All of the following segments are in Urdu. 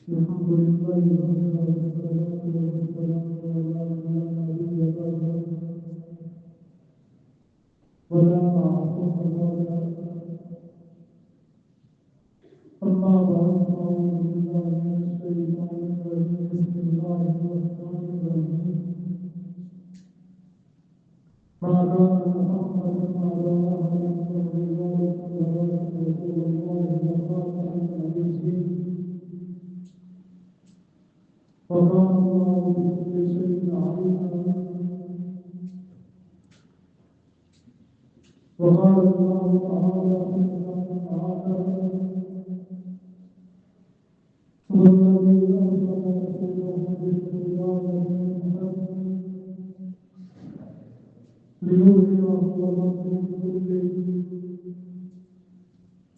الحمد لله ولا معصوم ولا أما بعد فأعوذ بالله من الشيطان الرجيم بسم الله الرحمن الرحيم ما كان محمد على أحد من رجالكم ولكن رسول الله وخاتم النبيين وكان الله بكل شيء عليما وقال الله تعالى في كتابه هو الذي أرسل رسوله بالهدى ليظهره على الدين كله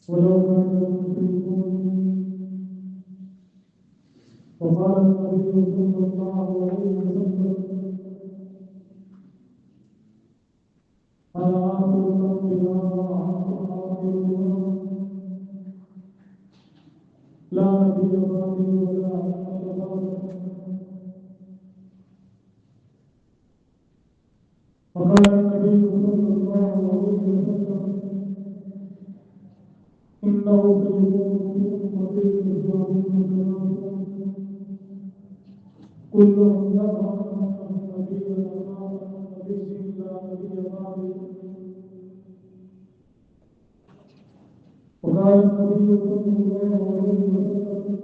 ولو كان المشركون وقال النبي صلى الله عليه وسلم أنا آخر الأنبياء وأنتم آخرون لا نبي بعدي ولا أحد بعدي وقال النبي صلى الله عليه وسلم إنه سيكون في أمتي رجال كلهم يظهر أن النبي أمام النبي لا نبي بعدي وقال النبي صلى الله عليه وسلم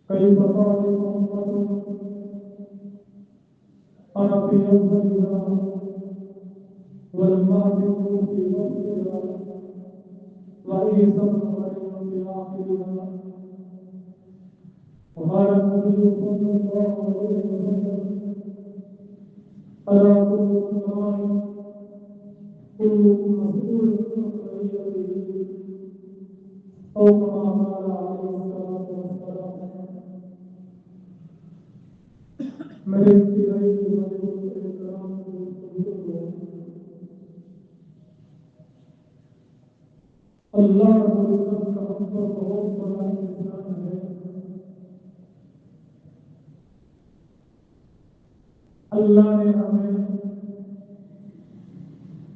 كيف تعرف أمة أنا في أولها والمهدي في وسطها وعيسى ابن مريم في آخرها وقال النبي صلى الله عليه وسلم ألا كلكم راع كلكم مسؤول عن رعيته أو كما قال عليه الصلاة والسلام میرے انتہائی احترام اللہ رب العزت کا ہم پر بہت بڑا احسان ہے. اللہ نے ہمیں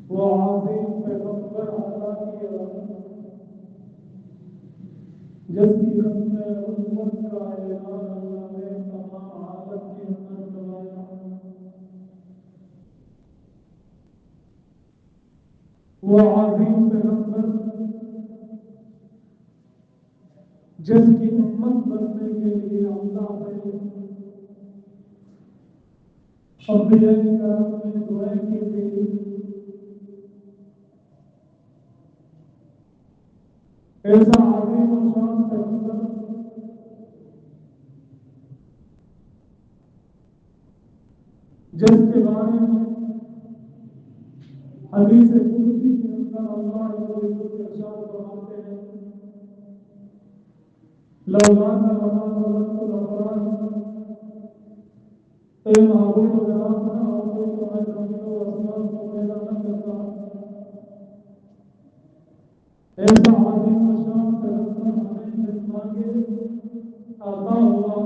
وہ عظیم پیغمبر عطا کیا جس کی ختم امت کا اعلان اللہ نے تمام عالم کے اندر کروایا. وہ عظیم پیغمبر جس کی امت بننے کے لیے اللہ نے انبیاء کرام نے دعائیں کی تھی. ایسا عظیم شان پیغمبر جس کے بارے میں حدیث قدسی کے اندر اللہ ارشاد فرماتے ہیں لولاک لما ظلمت الابرار اے محبوب اگر آپ نہ ہوتے تو میں زمین و آسمان کو پیدا نہ کرتا. ایسا عظیم شان پیغمبر ہمیں جس مانگے عطا ہوا.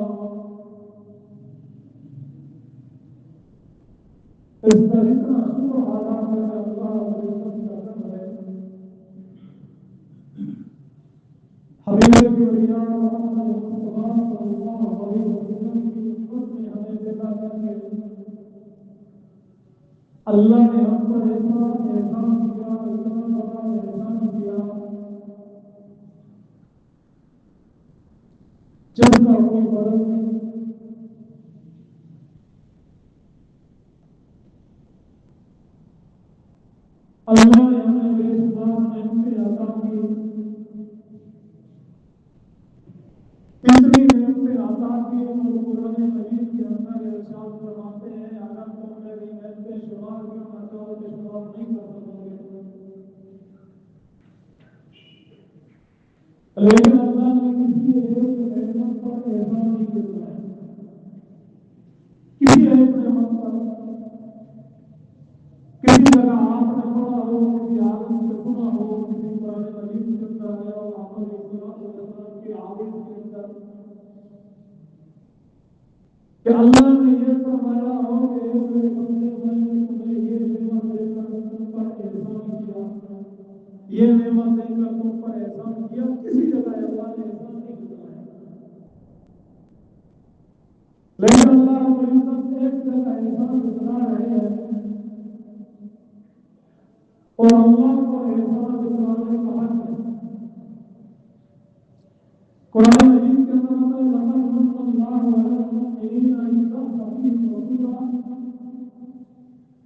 اس کا اتنا شکر ادا کرنا اللہ رب العزت کا کرم ہے. حبیب کبریا محمد مصطفیٰ صلی اللہ علیہ وسلم کی امت میں ہمیں پیدا کر کے اللہ نے ہم پر ایسا احسان کیا, اتنا بڑا احسان کیا جس کا کوئی بدل نہیں. اللہ نے ہمیں بے شمار نعمتیں عطا کی. کتنی نعمتیں عطا کی اور قرآن مجید کے اندر ارشاد فرماتے ہیں اگر تم میری نعمتیں شمار کرنا چاہو تو شمار نہیں کر سکو گے. لیکن اللہ نے کسی ایک نعمت پر احسان نہیں کیا ہے. کسی ایک نعمت پر کسی جگہ آپ نے پڑھا ہو کسی عالم سے سنا ہو کسی قرآن مجید کے اندر آیا ہو محمد صلی اللہ علیہ وسلم کے حدیث کے اندر کہ اللہ نے یہ فرمایا ہو کہ ایک میرے بندے میں تمہیں یہ نعمت دے کر تم پر احسان کیا، یہ نعمت دے کر تم پر احسان کیا، کسی جگہ اللہ نے احسان نہیں بتایا، لیکن اللہ رب العزت ایک جگہ احسان بتا رہے ہیں اور اللہ کو احسان بتانے کا حق ہے۔ قرآن مجید کے اندر آتا ہے لقد من اللہ علی المؤمنین اذ بعث فیہم رسولا،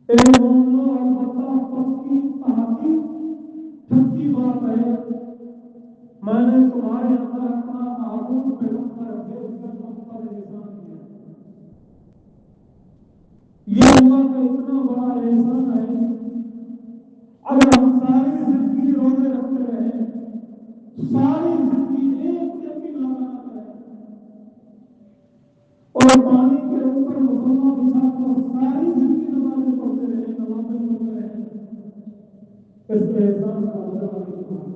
اے مومنو البتہ پکی تحقیق سچی بات ہے میں نے تمہارے اندر اپنا معبود پیغمبر بھیج کر تم پر احسان کیا۔ یہ اللہ کا اتنا بڑا احسان ہے، اگر ہم ساری زندگی روزے رکھتے رہے، ساری زندگی ایک دن بھی نہ کریں اور پانی کے اوپر مسلمان بچھا کر ساری زندگی نمازیں پڑھتے رہے، نمازیں پڑھتے رہے، اس احسان کا اجر نہیں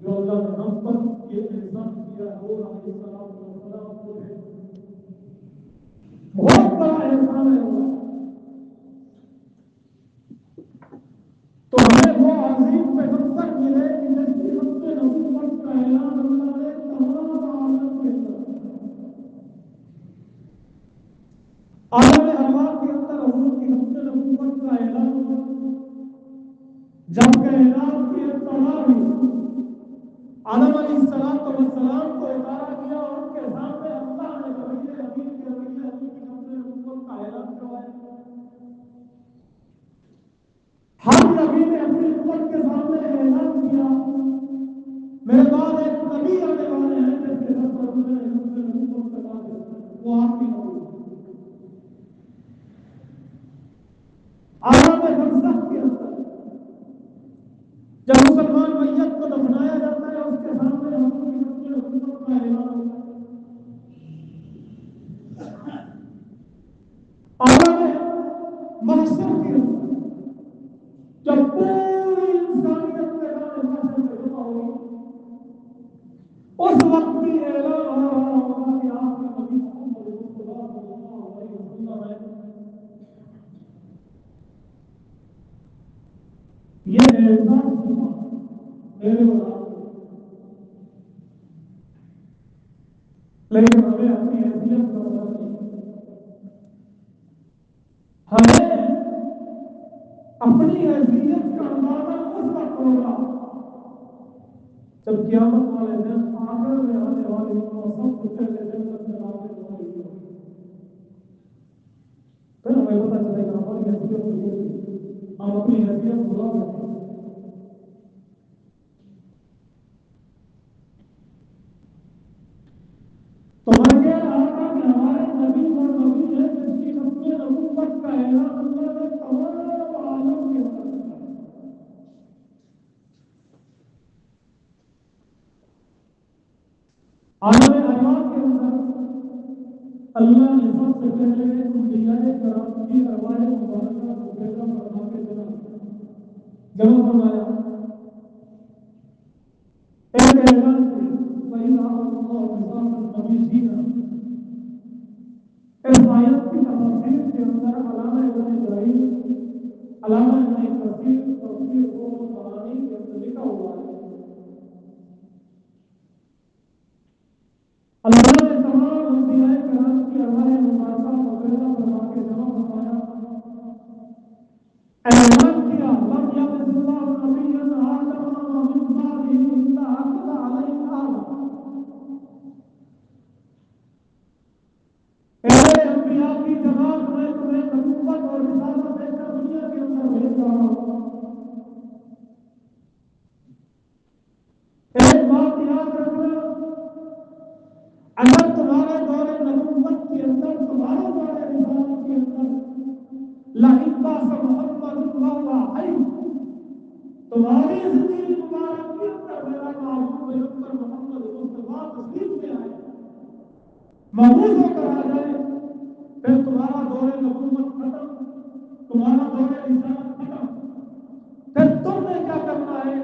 جو اللہ نے ہم پر یہ احسان کیا ہے وہ علیہ السلام کو ہے، بہت بڑا احسان ہے اللہ۔ تو ہمیں وہ عظیم پیغمبر ملے کہ جس کی ہم سے نبوت کا اعلان اللہ نے تمام عالم کے اندر، عالم ارواح کے اندر حضور کی ہم سے نبوت کا اعلان ہوا، جب کہ اعلان کی ابتدا ہوئی آدم علیہ السلام کو اتارا گیا اور ان کے سامنے اللہ نے نبی امین کے ذریعے حضور کی ہم سے نبوت کا اعلان کروایا۔ ہر نبی نے اپنی امت کے سامنے اعلان کیا میرے بعد ایک نبی آنے والے ہیں جس کے سب پر میں نبوت کا اعلان ہے، وہ آپ کی نبی عالم برزخ کے اندر جب مسلمان میت کو دفنایا جاتا ہے اس کے سامنے حضور کی نبوت کا اعلان ہوتا ہے۔ عالم محشر کے اندر جب پوری انسانیت میدان محشر میں جمع ہوگی اس وقت بھی اعلان ہو رہا ہوگا کہ آپ کے نبی محمد صلی اللہ علیہ وسلم ہے۔ یہ احسان کی بات میرے اور آپ کو، لیکن ہمیں اپنی حیثیت کا پتہ نہیں، ہمیں اپنی حیثیت کا اندازہ اس وقت ہوگا جب قیامت والے دن آخر میں آنے والے سب سے پہلے جنت میں داخل ہونے کی ہوگی، پھر ہمیں پتہ چلے گا ہماری حیثیت ہوگی، ہم اپنی حیثیت بلا دیتے ہیں۔ تو میں کہہ رہا تھا کہ ہمارے نبی اور نبی ہے جس کی اپنے نبوت کا اعلان اللہ نے تمام عالم کے اندر کیا۔ عالم ارواح کے اندر اللہ نے سب سے پہلے انبیاء کرام کی ارواح مبارکہ کو پیدا فرما کے جمع فرمایا، ایک اعلان کیا وَإِذْ أَخَذَ اللَّهُ مِيثَاقَ النَّبِيِّينَ۔ اس آیت کی تفسیر کے اندر علامہ ابن اسرائیل، علامہ ابن کثیر تفسیر روح المعانی کے اندر لکھا ہوا ہے اللہ نے تمام انبیاء کرام کی ارواح مبارکہ کو پیدا فرما کے جمع فرمایا، اعلان کیا لم یبعث اللہ نبیا آدم ومن بعدہ الا اخذ علیہ آدم۔ اے انبیاء کی جماعت میں تمہیں نبوت اور رسالت دے کر دنیا کے اندر بھیج رہا ہوں، ایک بات یاد رکھنا، اگر تمہارے دور نبوت کے اندر تمہارے دور رسالت کے اندر لَإِنْ بَعْثَ مُحَمَّدٌ وَهُوَ حَيٌّ، تمہاری زندگی مبارک کے اندر میرا معبود پیغمبر محمد مصطفیٰ تشریف میں آئے، مبعوث ہو کر آ جائے، پھر تمہارا دور نبوت ختم، تمہارا دور رسالت ختم، پھر تم نے کیا کرنا ہے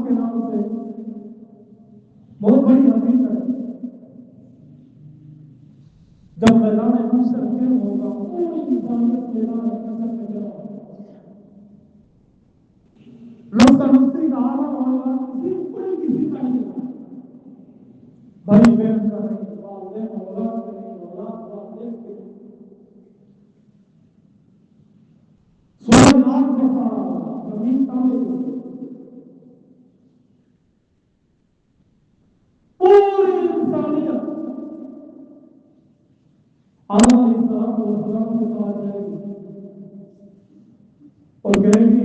کے نام سے بہت بڑی حدیث ہے. جب میدان حشر جمع ہوگا پوری انسانیت میدان حشر میں جمع ہوگا. لوگ نفسی کا عالم ہوگا کسی کا نہیں ہوگا. بھائی بہن کا نہیں، والدین اولاد کا نہیں، اولاد والدین کے نہیں. سورج آگ کا سارا ہوگا، زمین تالے ہوگا. پوری انسانیت آدم علیہ السلام کے پاس جائے گی اور کہے گی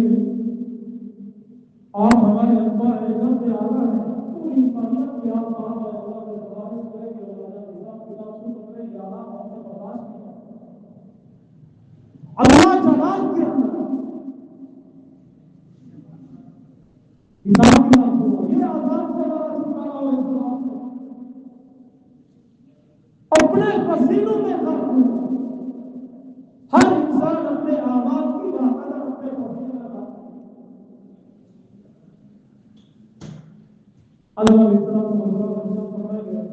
آپ ہمارے ابا ہیں، گھر سے آگا ہے. پوری انسانیت کی آپ کہاں ہے؟ اللہ نے سوال کرے کہ حساب کتاب شروع کرے گی. آرام ہم نے برداشت کیا. اللہ جلال کے اندر حساب کتاب ہوا. یہ آزاد سے اپنے پسینوں میں غرق ہوا. ہر انسان اپنے آواز کی بات اپنے پسینے میں غرق ہوا. اللہ علیہ السلام فرمائے گئے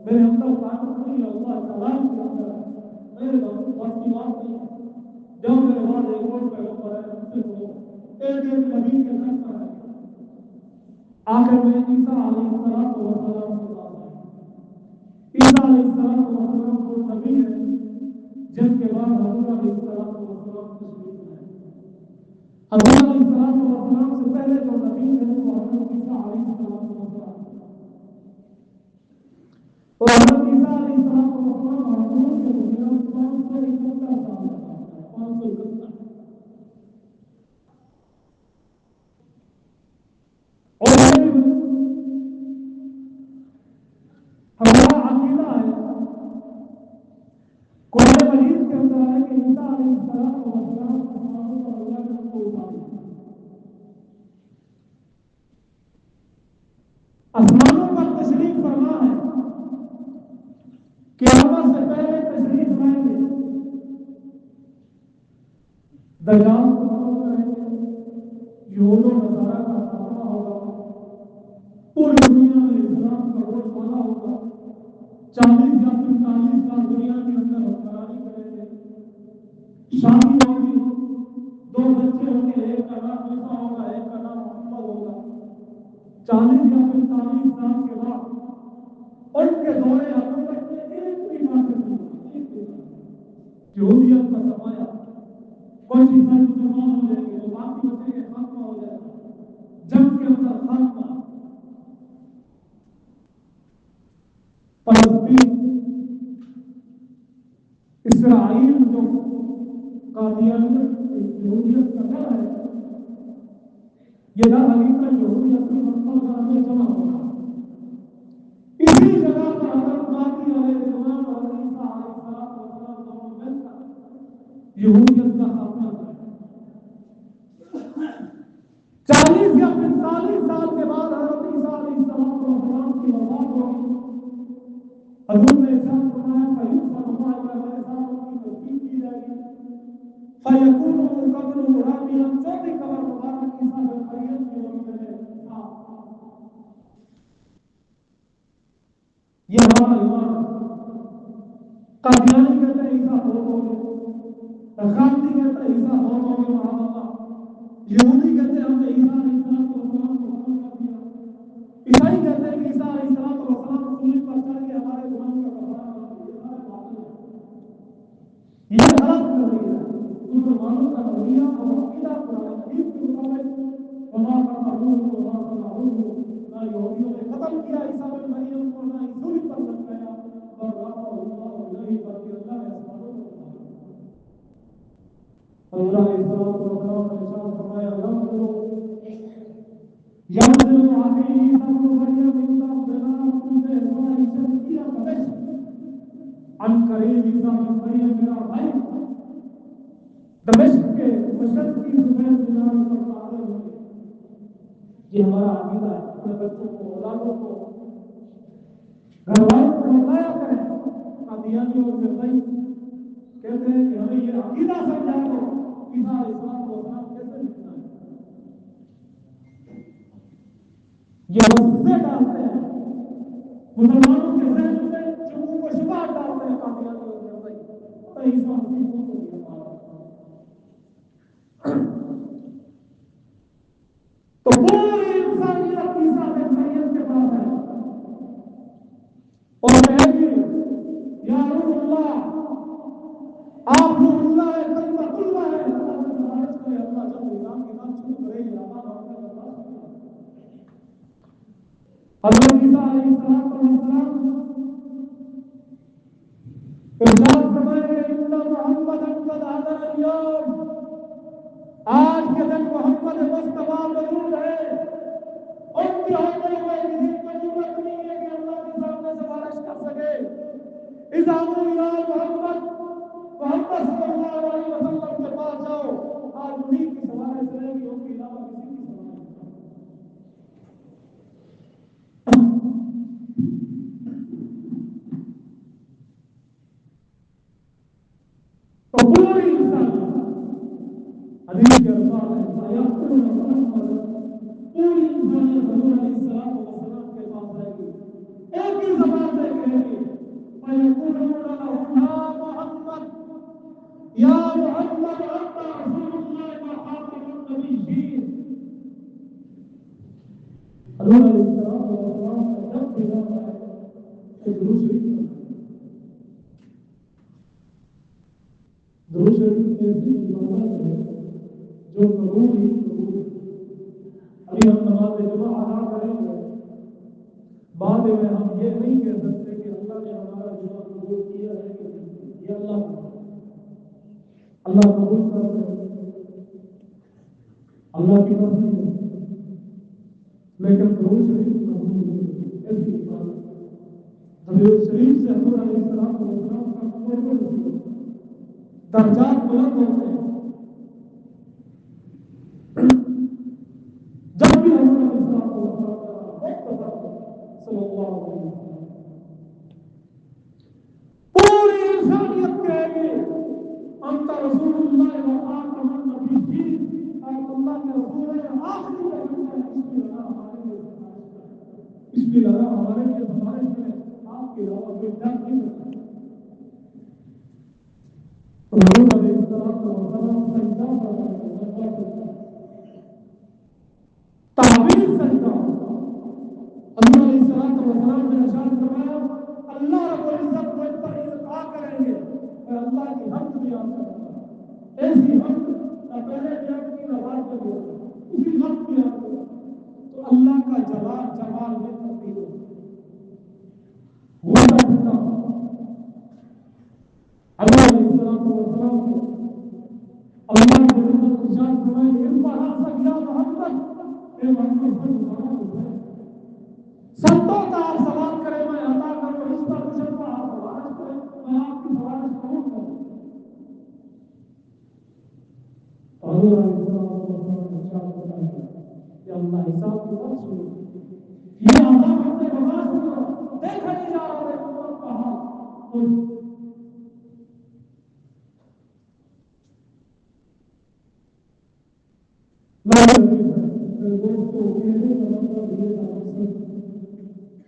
میرے اندر طاقت نہیں ہے، اللہ تعالیٰ کے اندر ہے. میرے بس کی بات نہیں ہے. جب میرے بعد ایک اور پیغمبر ہے ان سے سنو. ایک نبی کے گھر پر ہے. آخر میں عیسیٰ علیہ السلام کے پاس آئے. عیسیٰ علیہ السلام کو نبی ہے جن کے بعد حضور علیہ السلام تشریف لائے. حضور علیہ السلام سے پہلے جو نبی ہے وہ حضرت عیسیٰ علیہ السلام. اور حضرت عیسیٰ علیہ السلام حضور کے گزران 571 سال کا ہے. 571. اور ہمارا عقیدہ ہے قرآن مجید کے اندر ہے کہ عیسیٰ علیہ السلام پر اللہ نے ان کو اٹھا دیا. آسمانوں پر تشریف فرما ہے. قیامت سے پہلے تشریف لائیں گے. دجال کریں گے. یہود و نصارہ کا خاتمہ ہوگا. پوری دنیا میں اسلام کا روز مانا ہوگا. 40 یا 45 سال دنیا کے اندر حکمرانی کریں گے. شادی ہوگی. 2 بچے ہوں گے. ایک کا نام عیسیٰ ہوگا، ایک کا نام محمد ہوگا. 40 یا 45 سال کے بعد ان کے دورے حکومت میں ایک بھی بات نہیں. یہودیت کا سرمایہ کوئی عیسائی مسلمان ہو جائیں گے تو باقی بچے کے خاتمہ ہو جائے گا. جنگ کے اندر خاتمہ. فلسطین اسرائیل جو قادیانیت یہودیت کا گھر ہے، یہ در حقیقت یہودیت کی مسئلہ میں جمع ہوگا. اسی جگہ پر حضرت مہدی علیہ السلام اور عیسیٰ علیہ السلام دونوں مل کر یہودیت کا خاتمہ کریں. 40 یا 45 سال کے بعد حضرت عیسیٰ علیہ السلام کی وفات ہوگی. حضور نے ارشاد فرمایا فیوسف اللہ علیہ السلام کی تصدیق کی جائے گی. فیکون قبر رابعا چوتھی قبر مبارک عیسیٰ بن مریم کی ہوگی. یہ ہمارا ایمان. قادیانی کہتے ہیں عیسیٰ بہت ہو گئے. خامدی کہتا ہے عیسیٰ بہت ہو گئے. معاذ اللہ. یہودی کہتے ہیں ہم نے عیسیٰ علیہ السلام کو ختم کر دیا. عیسائی کہتے ہیں کہ عیسیٰ علیہ السلام کو سولی پر چڑھ کے ہمارے گناہوں کا کفارہ بنا دیا. یہ غلط کر رہی ہے. مسلمانوں کا رویہ اور عقیدہ قرآن حدیث کے مطابق وما قتلوه وما صلبوه. نہ یہودیوں نے قتل کیا عیسیٰ بن مریم کو، نہ سولی پر لٹکایا. اور رفعہ اللہ الیہ بلکہ اللہ نے آسمانوں کو اٹھا لیا. اللہ علیہ السلام نے ارشاد فرمایا ينزل عليه عيسى ابن مريم من ربنا كل فاحشة إلى دمشق. عن قریب عیسیٰ بن مریم میرا بھائی دمشق کے مشرق کی زمین دینار پر نازل ہوئے. یہ ہمارا عقیدہ ہے. اپنے بچوں کو، اولادوں کو، گھر والوں کو بتایا کریں. قادیانی اور مرزائی کہتے ہیں کہ ہمیں یہ عقیدہ سمجھا دو عیسیٰ علیہ السلام کیسے لکھنا ہے. یہ وسوسے ڈالتے ہیں مسلمانوں کے ذہن میں، شکوک و شبہات ڈالتے ہیں قادیانیوں کے اندر عیسیٰ مسیح کو تو پوری انسانیت عیسیٰ بن مریم کے پاس ہے اور کہے گی یا روح اللہ، آپ روح اللہ ہے، کلمۃ اللہ ہے، اللہ سے سفارش کرے، اللہ جب نظام کی بات شروع کرے گی حضرت عیسیٰ علیہ السلام ارشاد فرمائیں گے ان محمد قد حضر اليوم، آج کے دن محمد مصطفیٰ موجود ہے، ان کے ہوتے ہوئے کسی کو ضرورت نہیں ہے کہ اللہ کے سامنے سفارش کر سکے۔ اذا یا محمد، محمد صلی اللہ علیہ وسلم کے پاس جاؤ، آج انہیں کی سفارش رہے گی، ان کے علاوہ کسی کی سفارش نہیں۔ تو پوری انسانیت حدیث کے الفاظ ہیں یقول محمد، پوری انسانیت حضور علیہ السلام کے پاس رہے گی، ایک ہی زبان میں کہے گی فیقولون له یا محمد، یا محمد انت رسول اللہ وخاتم النبیین۔ حضور علیہ السلام کا جب بھی جاتا ہے کہ درود شریف درود شریف ایسی عبادت ہے جو قبول ہی قبول ہے۔ ابھی ہم نماز جمعہ ادا کریں گے، بعد میں ہم یہ نہیں کہہ سکتے کہ اللہ نے ہمارا جمعہ قبول کیا ہے کہ نہیں، یہ اللہ قبول کر رہے، اللہ کی مرضی ہے، لیکن درود شریف قبول نہیں، ایسی عبادت درود شریف سے حضور علیہ السلام کا کوئی درجات بلند ہوتے ہیں۔ جب بھی حضور علیہ السلام صلی اللہ علیہ وسلم پوری انسانیت کہے گی انت رسول اللہ وخاتم النبیین، آپ اللہ کے رسول ہیں، آخری پیغمبر ہیں، اس کی لگا ہمارے لیے سفارش میں آپ کے علاوہ کوئی جان نہیں سکتا۔ حضور علیہ السلام سجدہ تعبیر سجدہ، حضور علیہ السلام نے ارشاد فرمایا اللہ رب العزت مجھ پر القاء کریں گے، میں اللہ کی حمد بیان کروں گا، ایسی حمد نہ پہلے بیان کی نہ بعد میں بیان کی، اسی حمد بیان کروں تو اللہ کا جلال میں تبدیل ہوتا سجدہ۔ حضور علیہ السلام کو اللہ کے رحمت ارشاد فرمائے ان پر حسب یا محمد، اے محمد صلی اللہ علیہ وسلم سنتوں کا آپ سوال کرے میں عطا کروں، اس پر مشرفہ آپ سوارش کریں میں آپ کی سوارش قبول کروں۔ حضور علیہ السلام نے ارشاد فرمایا کہ اللہ حساب کو مت سنو، یہ عذاب ہم سے برداشت کرو، دیکھا نہیں جا رہا ہے امت کا حال۔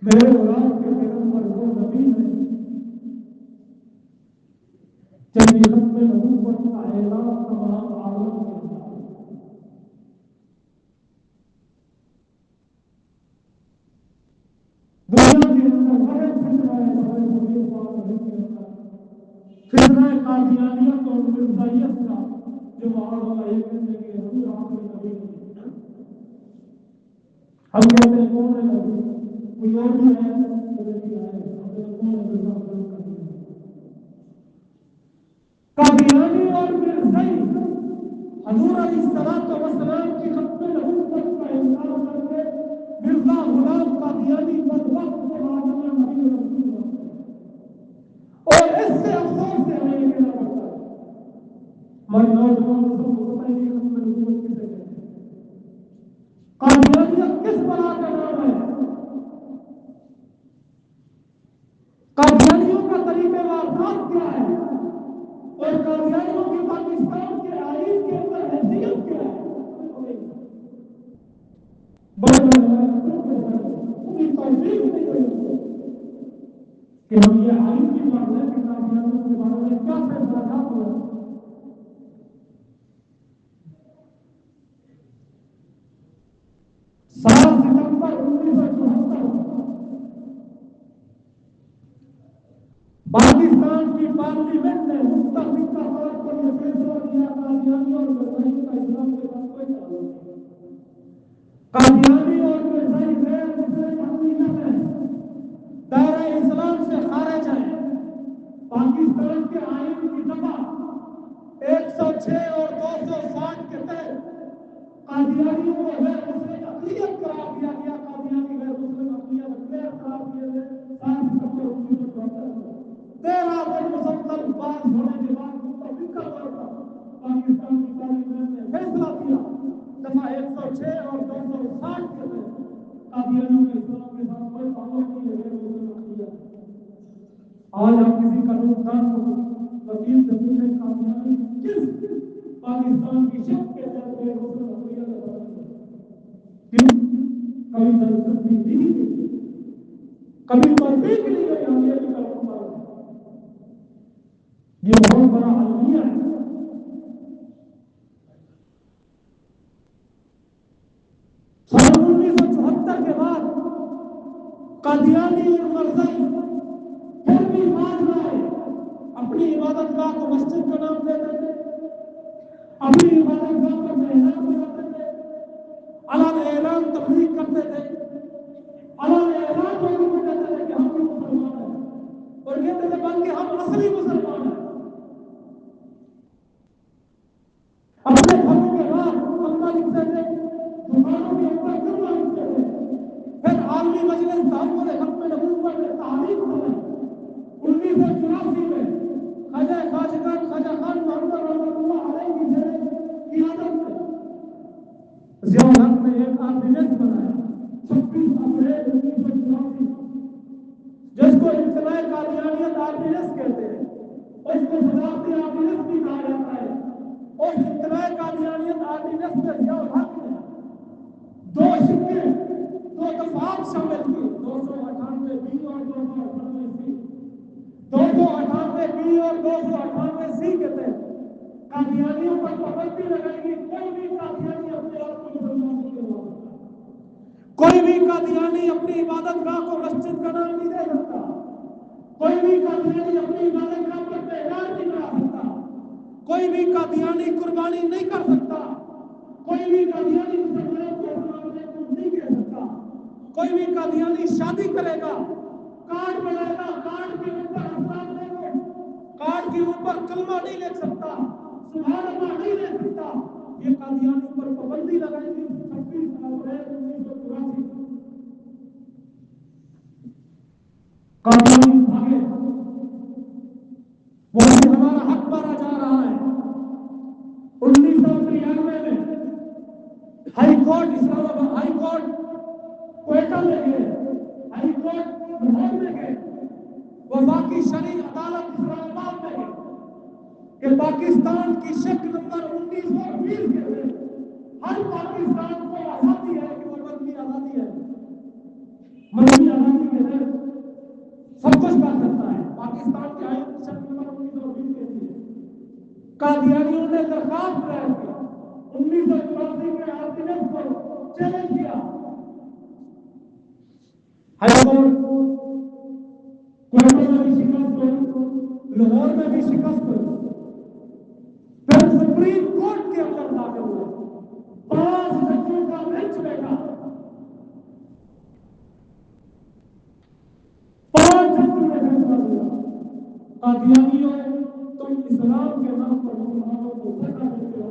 میرے اولاد کے پیغمبر وہ نبی ہیں جب یہ ختم نبوت کا اعلان تمام عالم کے دنیا کے اندر ہر فتنہ قادیانیت اور مرزائیت کا جو ماحول ہوگا یہ کہتے ہیں کہ حضور آخری نبی نہیں، ہم کہتے ہیں کون ہے نبی، کوئی اور بھی ہے قادیانی اور مرزائی حضور علیہ السلام کی ختم نبوت کا انکار کر کے مرزا غلام قادیانی بدبخت کو معلوم نبی رسول اور اس سے افسوس سے ہمیں یہ کہنا پڑتا ہے ہمارے نوجوان کو پتہ ہی نہیں ختم نبوت کسے کہتے ہیں، قادیانیت کس بلا کا نام ہے، قادیانیوں کا طریقہ واردات کیا ہے اور قادیانیوں کی پاکستان کے آئین کے اندر حیثیت کیا ہے، بڑے قادیانی اور مرزائی غیر مسلم حقیقت ہے، دائرہ اسلام سے خارج ہے۔ پاکستان کے آئین کی دفعہ 106 اور 260 کے تحت قادیانیوں کو غیر مسلم اقلیت قرار دیا گیا۔ قادیانی غیر مسلم اقلیت غیر قرار دیے گئے 7 ستمبر 1974 کو 13 دن مسلسل بات ہونے کے بعد متفقہ طور پر پاکستان کی پارلیمنٹ نے فیصلہ کیا دفعہ 106 اور 260 کے تحت قادیانیوں کے اسلام کے ساتھ کوئی تعلق نہیں ہے، غیر مسلم اقلیت۔ آج آپ کسی قانون دان کو وکیل سے پوچھیں قادیانی کس پاکستان کی شک کے تحت غیر مسلم اقلیت ہے؟ کیوں؟ کبھی دلچسپی نہیں دی، کبھی توفیق نہیں ہوئی آگے کی طرف پر۔ یہ بہت بڑا المیہ ہے۔ سال 1974 کے بعد قادیانی اور مرزائی پھر بھی مان لائے، اپنی عبادت گاہ کو مسجد کا نام دیتے تھے، اپنی عبادت گاہ پر اعلان بناتے تھے، علن اعلان تبلیغ کرتے تھے، علن اعلان لوگوں کو کہتے تھے کہ ہم بھی مسلمان ہیں، اور کہتے تھے بلکہ ہم اصلی مسلمان ہیں۔ اپنے گھروں کے بعد کلمہ لکھتے تھے، دکانوں کے اوپر کلمہ لکھتے تھے، پھر عالمی مجلس تحفظ ختم نبوت نے تعریف کریں 1984 میں خواجہ خان محمد رحمۃ اللہ علیہ کی قیادت میں ضیاء الحق نے ایک آرڈیننس بنایا 26 اپریل 1984، جس کو اجتماع قادیانیت آرڈیننس کہتے ہیں، اس کو صدارتی آرڈیننس بھی کہا جاتا ہے۔ اور اجتماع قادیانیت آرڈیننس میں ضیاء الحق نے 2 شکے 2 دفعات شامل کی، 298 اور 298 298 اور 298 کے تحت قادیانیوں پر پابندی لگائے گی۔ کوئی بھی قادیانی اپنے آپ کو مسلمان نہیں کہہ سکتا، کوئی بھی قادیانی اپنی عبادت گاہ کو مسجد کا نام نہیں دے سکتا، کوئی بھی قادیانی اپنی عبادت گاہ پر اعلان نہیں کرا سکتا، کوئی بھی قادیانی قربانی نہیں کر سکتا، کوئی بھی قادیانی مسلمانوں کو السلام علیکم نہیں کہہ سکتا، کوئی بھی قادیانی شادی کرے گا، کارڈ بنائے گا، کارڈ کے اوپر السلام علیکم، کارڈ کے اوپر کلمہ نہیں لکھ سکتا، سبحان اللہ نہیں لکھ سکتا۔ یہ قادیانیوں پر پابندی لگائی گئی 26 اپریل 1984۔ قادیانی بھاگے، وہاں سے ہمارا حق مارا جا رہا ہے۔ 1993 میں ہائی کورٹ اسلام آباد، ہائی کورٹ کوئٹہ میں گئے، ہائی کورٹ لاہور میں گئے، وفاقی شرعی عدالت اسلام آباد میں گئے کہ پاکستان کی شک نمبر 1920 کے تحت ہر پاکستان کو آزادی ہے کہ وہ مذہبی آزادی ہے، مذہبی آزادی کے تحت سب کچھ کر سکتا ہے۔ پاکستان کے آئین کی شک نمبر 1920 کے تحت قادیانیوں نے درخواست دائر کی، 1984 کے آرڈیننس کو چیلنج کیا، ہائی کورٹ کوئٹہ میں بھی شکست ہوئی، لاہور میں بھی شکست ہوئی، پھر سپریم کورٹ کے اندر داخل ہوئے، 5 ججوں کا بینچ بیٹھا، 5 ججوں نے فیصلہ دیا قادیانیوں تم اسلام کے نام پر مسلمانوں کو دھوکہ دیتے ہو،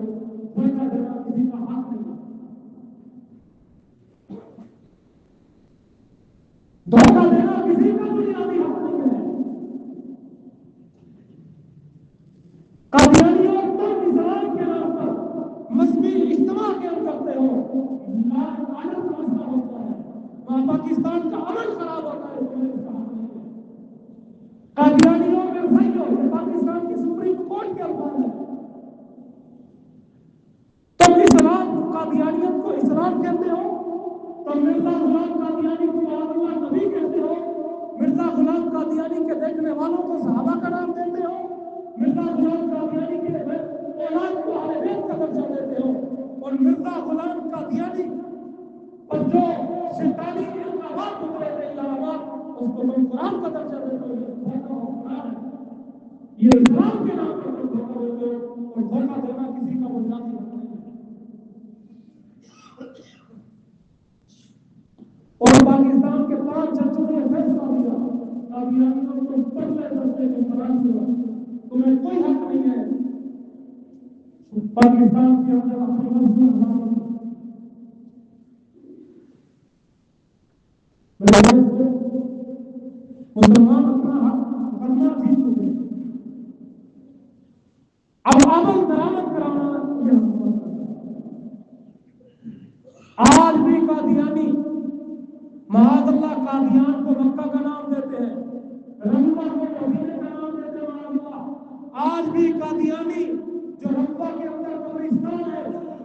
دھوکہ دینا کسی کا حق نہیں، دھوکہ دینا کسی کا بنیادی حق نہیں ہے۔ قادیانیوں تم اسلام کے نام پر مذہبی اجتماع قائم کرتے ہو، آئین کا مسئلہ ہوتا ہے، وہاں پاکستان کا امن خراب ہوتا ہے، تمہیں اس کا حق نہیں ہے۔ قادیانیوں میں بھائیوں، یہ پاکستان کی سپریم کورٹ کے الفاظ ہیں، تم اسلام قادیانیت کو اسلام کہتے ہو، تم مرزا غلام قادیانی کو اللہ نبی کہتے ہو، مرزا غلام قادیانی کے دیکھنے والوں کو صحابہ کا نام دیتے ہو، مرزا غلام قادیانی کے اولاد کو اہل بیت کا درجہ دیتے ہو، اور مرزا غلام قادیانی اور جو شیطانی الہامات اترے تھے الہامات، اس کو تم قرآن کا درجہ دیتے ہو، یہ دھوکہ و قرآن ہے۔ یہ اسلام کے نام پر تم دھوکہ دیتے ہو، اور دھوکہ دینا کسی کا بنیادی حق نہیں ہے۔ قادیانیوں کو پرلے درجے کے فرانس ہو، تمہیں کوئی حق نہیں ہے پاکستان کے اندر اپنی مرضی آزاد کرو۔ میرے دوستو، مسلمان اپنا حق مقدمہ جیت چکے ہیں، اب عمل درآمد کرانا یہ حکومت ہے۔ آج بھی قادیانی معاذ اللہ قادیان کو مکہ کا نام دیتے ہیں، رمبا کو مدینے کا نام دیتے ہیں معاذ اللہ۔ آج بھی قادیانی جو رمبا کے اندر قبرستان ہے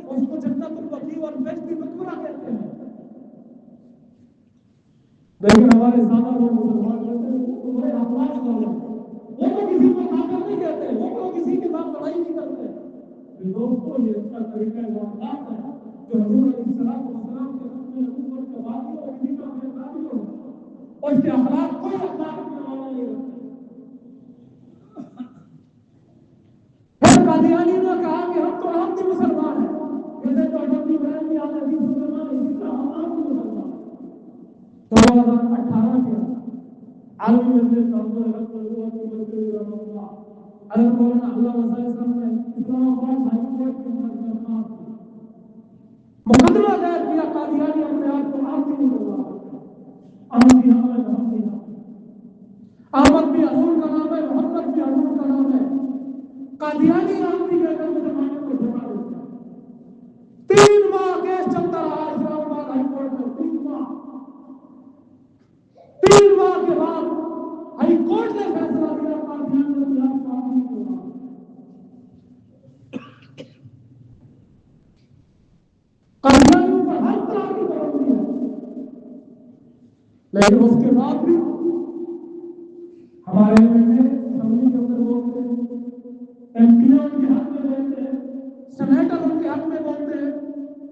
اس کو جنت البقیع اور بیت المقبرہ کہتے ہیں، لیکن ہمارے سادہ لوگ مسلمان کہتے ہیں وہ بڑے اخلاق والے ہیں، وہ تو کسی کو کافر نہیں کہتے، وہ تو کسی کے ساتھ لڑائی نہیں کرتے۔ دوستو یہ اس کا طریقہ معاملات ہے جو حضور علیہ السلام کے حق میں نبوت کے واقعی اور کسی کا اعتراض ہو اور اس کے اخلاق کوئی اخلاق میں مانا نہیں رکھتے۔ پھر قادیانی نے کہا کہ ہم تو عام بھی مسلمان ہیں، جیسے تو حضرت ابراہیم بھی آتے بھی مسلمان ہیں، اسی طرح ہم عام بھی مسلمان ہیں۔ 2018 کے عالمی مجلس تعاون حق والوقت المسلم رحمۃ اللہ حضرت مولانا اللہ وسائل صاحب نے اسلام آباد ہائی کورٹ کے اندر مقدمہ دائر کیا قادیانی اپنے آپ کو عام بھی نہیں بولا، احمد بھی احمد بھی حضور کا نام ہے، محمد بھی حضور کا نام ہے، قادیانی عام بھی کہہ کر مسلمانوں کو دھوکہ دیتا ہے۔ 3 ماہ کیس چلتا رہا اسلام آباد ہائی کورٹ میں، 3 ماہ کے بعد ہائی کورٹ نے فیصلہ دیا قادیانی اپنے آپ کو عام نہیں بولا۔ قادیانیوں پر ہر طرح کی پابندی ہے، لیکن اس کے بعد بھی ہمارے اسمبلی کے اندر بولتے ہیں، ایم پی ان کے حق میں بولتے ہیں، سینیٹر ان کے حق میں بولتے ہیں،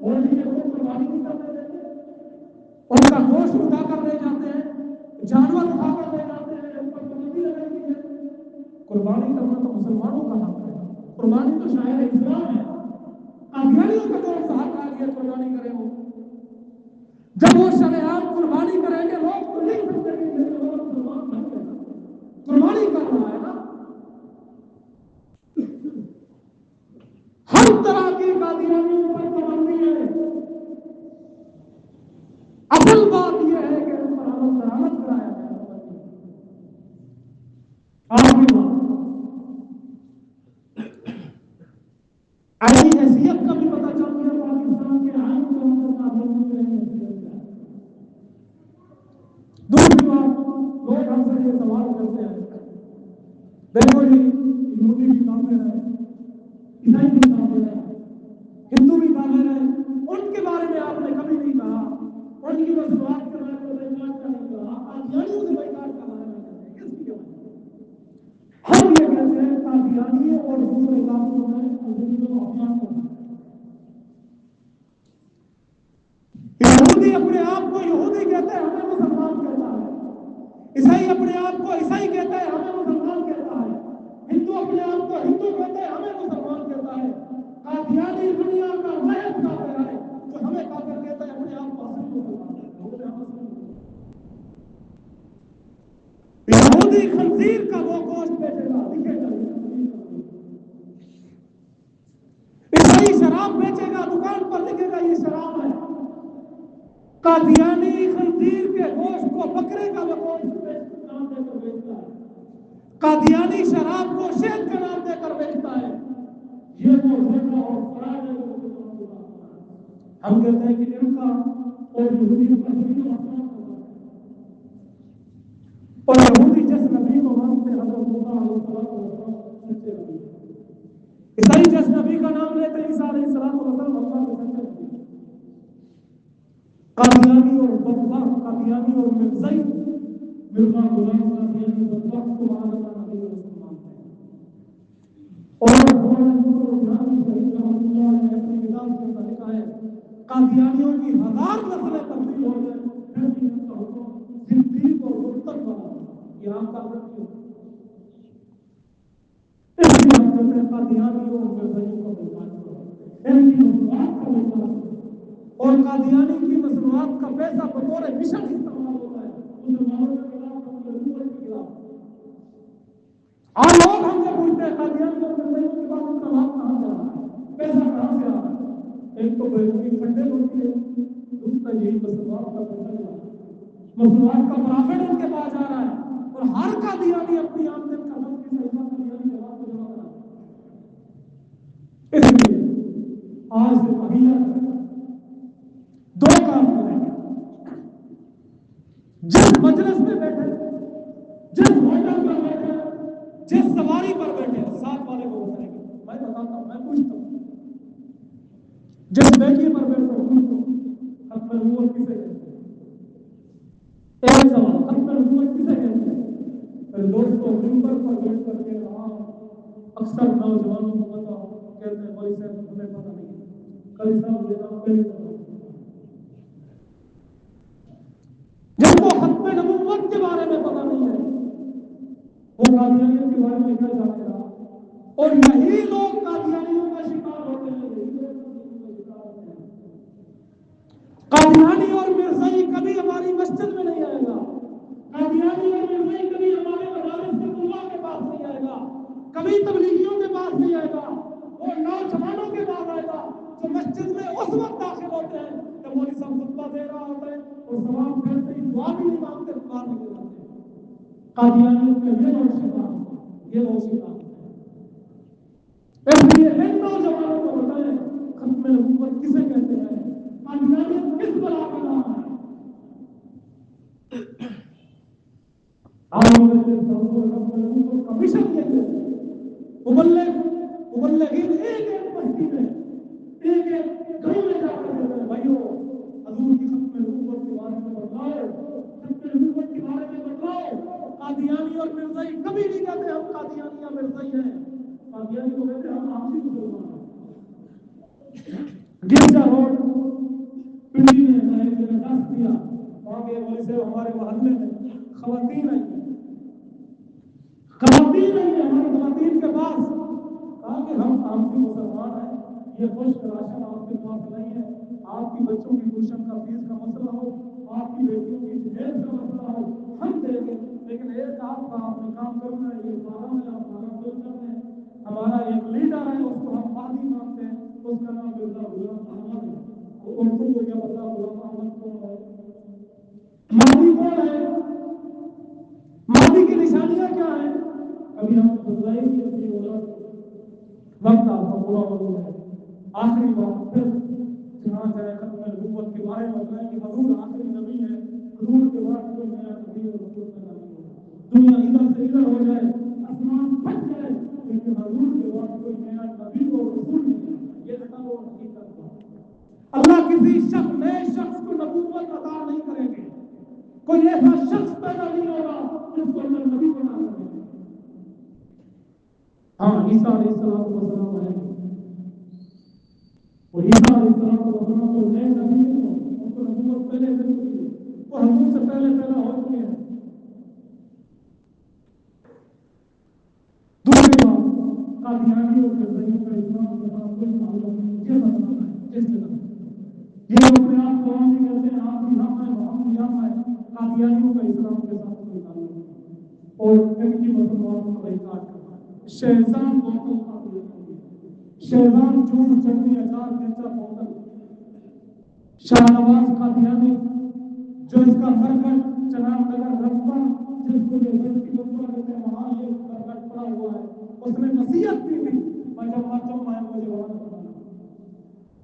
اور یہ کو قربانی نہیں کرنے دیتے، ان کا گوشت اٹھا کر لے جاتے ہیں، جانور اٹھا کر لے جاتے ہیں، ان پر پابندی لگائی ہے۔ قربانی کرنا تو مسلمانوں کا حق ہے، قربانی تو شاعر اسلام ہے، قادیانیوں کا کون سا حق آ گیا قربانی کرے ہو؟ جب وہ شریعت قربانی کریں گے لوگ تو نہیں سمجھیں گے کہ وہ مسلمان نہیں ہے، قربانی کر رہا ہے نا۔ ہر طرح کی قادیانیوں پر پابندی ہے، اصل بات یہ ہے کہ ان پر عمل درآمد کرایا جائے۔ آخری بات عالمی حیثیت کا بھی پتہ چل گیا پاکستان کے آئین کے اندر قادیانیوں کی حیثیت کیا ہے۔ دوسری بات، لوگ ہم سے یہ سوال کرتے ہیں، دیکھو جی یہودی بھی کافر ہے، عیسائی بھی کافر ہے، ہندو بھی کافر ہے، ان کے بارے میں آپ نے کبھی نہیں کہا، ان کی مصنوعات کے بارے میں بیکار کا نہیں کہا، قادیانیوں سے بیکار کا بارے میں کہتے ہیں، کس کی وجہ؟ ہم یہ کہتے ہیں قادیانی اور دوسرے علاقوں میں افغان کرنا۔ یہودی اپنے آپ کو یہودی کہتا ہے، ہمیں مسلمان کہتا ہے، عیسائی اپنے آپ کو عیسائی کہتا ہے، ہمیں مسلمان کہتا ہے، ہندو اپنے آپ کو ہندو کہتا ہے، ہمیں مسلمان کہتا ہے۔ قادیانی دنیا کا واحد کافر ہے جو ہمیں کافر کہتا ہے، اپنے آپ کو اصلی مسلمان کہتا ہے۔ یہودی خنزیر کا وہ گوشت بیچے گا، لکھے گا، عیسائی شراب بیچے گا، دکان پر لکھے گا یہ شراب ہے۔ قادیانی خنزیر کے گوشت کو بکرے کا گوشت نام دے کر بیچتا ہے، قادیانی شراب کو شہد کا نام دے کر بیچتا ہے۔ یہ وہ دھوکہ اور فراڈ ہے جو ہم کہتے ہیں کہ ان کا اور یہودیوں کا دونوں آسمان ہوگا، اور یہودی جس نبی کو مانتے ہیں حضرت موسیٰ علیہ السلام سچے نبی، عیسائی جس نبی کا نام لیتے ہیں عیسیٰ علیہ السلام اللہ کے سچے نبی۔ قادیانی اور بدبخت، قادیانی اور مرزائی، مرزا غلام قادیانی بدبخت کو معاذ اللہ نبی مسلمان ہیں۔ اور اپنی کتاب کے اندر لکھا ہے قادیانیوں کی 1000 نسلیں تبدیل ہو گئے، پھر بھی ان کا حکم صدیق اور مرتد بنا، یہ عام کا حکم ہے۔ اس لیے ہم کہتے ہیں قادیانی اور مرزائیوں کو برداشت کرو، ان کی مصنوعات کا برداشت کرو، اور قادیانی کی مصنوعات کا پیسہ بطور مشن استعمال ہوتا ہے مسلمانوں کے خلاف، مسلمانوں کے خلاف۔ اور لوگ ہم سے پوچھتے ہیں قادیانی اور مرزائی کے بعد ان کا مال کہاں سے آ رہا ہے، پیسہ کہاں سے آ رہا ہے؟ ایک تو بیرونی فنڈنگ ہوتی ہے، دوسرا یہی مسلمان کا پیسہ آ رہا ہے، مسلمان کا پرافٹ ان کے پاس آ رہا ہے، اور ہر قادیانی اپنی آمدن کا نصف کی صحیفہ قادیانی جماعت کو جمع کرا ہے۔ اس لیے آج سے پہیلا دو کام کریں گے، جس مجلس میں بیٹھے، جس ہوٹل پر بیٹھے، جس سواری پر بیٹھے، ساتھ والے کو بتائیں گے۔ میں بتاتا ہوں، میں پوچھتا ہوں، جس بیٹھی پر بیٹھے پوچھو ختم نبوت کسے کہتے ہیں؟ ایک سوال، ختم نبوت کسے کہتے ہیں؟ پھر دوستوں منبر پر بیٹھ کر کے اکثر نوجوانوں کو پتا ہو، کہتے ہیں بھائی صاحب ہمیں پتہ نہیں، کل صاحب یہ کام پہلے کرو۔ جن کو ختم نبوت کے بارے میں پتہ نہیں ہے وہ قادیانیت کے بارے میں کیا جانے گا؟ اور یہی لوگ قادیانیوں کا شکار ہوتے ہیں، یہی لوگ قادیانیوں کا شکار ہوتے ہیں۔ قادیانی اور مرزائی کبھی ہماری مسجد میں نہیں آئے گا، قادیانی اور مرزائی کبھی ہمارے مدارس کے طلباء کے پاس نہیں آئے گا، کبھی تبلیغیوں کے پاس نہیں آئے گا، وہ نوجوانوں کے پاس آئے گا جو مسجد میں اس وقت داخل ہوتے ہیں کہ مولوی صاحب خطبہ دے رہا ہوتا ہے اور سوال پھیرتے ہی دعا بھی نہیں مانگتے، باہر نکل جاتے ہیں۔ قادیانیت کا یہ لوگ شکار ہوتے ہیں، یہ لوگ شکار ہوتے ہیں۔ اس لیے ان نوجوانوں کو بتائیں ختم نبوت کسے کہتے ہیں، قادیانیت کس بلا کا نام ہے۔ کمیشن دیتے مبلغین ایک ایک بستی میں، ایک ایک گھروں میں جا کر کہتے ہیں بھائیو حضور کی ختم نبوت کے بارے میں بتلاؤ، ختم نبوت کے بارے میں بتلاؤ۔ قادیانی اور مرزائی کبھی نہیں کہتے ہم قادیانی یا مرزائی ہیں، قادیانی کو کہتے ہیں ہم آپسی مسلمان ہیں۔ گرجا روڈ پنڈی میں ایک جگہ دست دیا، وہاں کے مولوی صاحب ہمارے محلے میں خواتین آئی، خواتین آئی ہماری خواتین کے پاس، کہا کہ ہم آپسی مسلمان ہیں، یہ خشک راشن آپ کے پاس نہیں ہے، آپ کی بچوں کی ٹیوشن کا فیس کا مسئلہ ہو، آپ کی بیٹیوں کی جہیز کا مسئلہ ہو، ہم دیں گے، لیکن ایک آپ کا آپ نے کام کرنا ہے، یہ فارم ہے، آپ فارم فل کرتے ہیں، ہمارا ایک لیڈر ہے اس کو ہم مہدی مانتے ہیں، اس کا نام مرزا غلام احمد ہے۔ اردو کو کیا پتا غلام احمد کون ہے؟ مہدی کون ہے؟ مہدی کی نشانیاں کیا ہیں؟ کبھی ہم بتلائی نہیں اپنی اولاد کو، وقت آپ کا پورا ہو گیا ہے، آخری بات پھر جہاں جائے ختم نبوت کے بارے میں بتائیں کہ حضور آخری نبی ہے، حضور کے بعد کوئی نیا نبی اور رسول پیدا نہیں ہوگا، دنیا ادھر سے ادھر ہو جائے، آسمان پھٹ جائے، لیکن حضور کے بعد کوئی نیا نبی اور رسول نہیں ہے، یہ اٹل اور حقیقت بات۔ اللہ کسی شخص نئے شخص کو نبوت عطا نہیں کریں گے، کوئی ایسا شخص پیدا نہیں ہوگا جس کو اللہ نبی بنا سکے۔ ہاں عیسیٰ علیہ السلام ہے، اور عیسیٰ علیہ السلام تو نئے نبی نہیں ہو، ان کو نبوت پہلے سے ملی ہے، وہ حضور سے پہلے پیدا ہو چکے ہیں۔ دوسری بات، قادیانی اور مرزائیوں کا اسلام کے ساتھ کوئی تعلق نہیں، یہ بتانا ہے اس طرح یہ اپنے آپ کو ہم بھی کہتے ہیں آپ بھی ہم ہیں ہم بھی ہم ہیں، قادیانیوں کا اسلام کے ساتھ کوئی تعلق نہیں، اور ان کی مسلمانوں کا انکار کرنا ہے۔ شہزان بوتل قادیانی، شہزان چون چٹنی اچار مرچا بوتل، شاہ نواز قادیانی جو اس کا مرکز چناب نگر رقبہ جس کو یہ بس کی بندہ کہتے ہیں وہاں یہ مرکز پڑا ہوا ہے، اس نے نصیحت کی تھی میں جب مرچوں میں مجھے وہاں پڑھانا،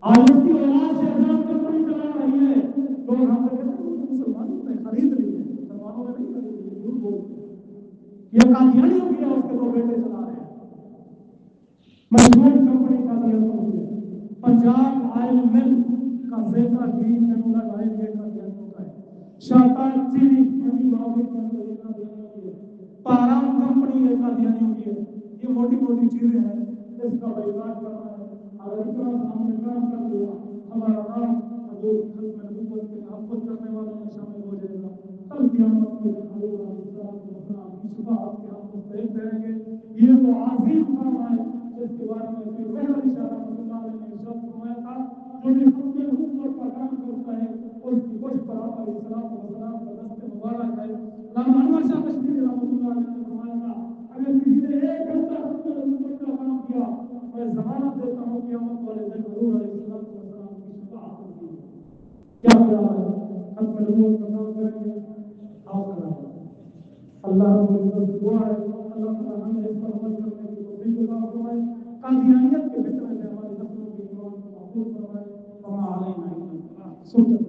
آج اس کی اولاد شہزان کمپنی چلا رہی ہے، لوگ ہم سے کہتے ہیں مسلمانوں نے خرید لی ہے، مسلمانوں نے نہیں خرید لی، جھوٹ بولتے ہیں، یہ قادیانیوں کی ہے، اس کے دو بیٹے چلا رہے ہیں، مشہور کمپنی قادیانیوں کی ہے، پنجاب آئل مل کا بیٹا گرین نیبولا آئل مل قادیانیوں کا ہے، شاٹا چینی ہیوی مارکیٹ قادیانیوں کی ہے، پارام کمپنی ہے قادیانیوں کی ہے، یہ موٹی موٹی چیزیں ہیں، اس کا بائیکاٹ کرنا ہے، اگر اتنا ہم نے کام کر لیا ہمارا نام حضور کی ختم نبوت کے محبت کرنے والوں میں شامل ہو جائے گا، کل قیامت کے دن حضور علیہ السلام کی شفاعت کے ہم مستحق رہیں گے۔ یہ وہ عظیم کام ہے جس کے بارے میں پھر پہلا اشارہ رسول اللہ علیہ نے ارشاد فرمایا تھا، جو بھی ختم نبوت کا کام کرتا ہے اس کی گوشت پر آپ علیہ السلام کا دست مبارک ہے۔ علامہ انور شاہ کشمیری رحمۃ اللہ علیہ نے فرمایا تھا اگر کسی نے میں ضمانت دیتا ہوں کہ قیامت والے دن حضور علیہ السلام کی شفاعت ہوگی. کیا خیال ہے؟ ختم نبوت کا کام کریں گے؟ آؤ کریں گے. اللہ رب العزت سے دعا ہے اللہ تعالیٰ ہمیں اس پر عمل کرنے کی توفیق عطا فرمائے. قادیانیت کے فتنہ سے ہماری نسلوں کے ایمان کو محفوظ فرمائے. وما علینا الا البلاغ.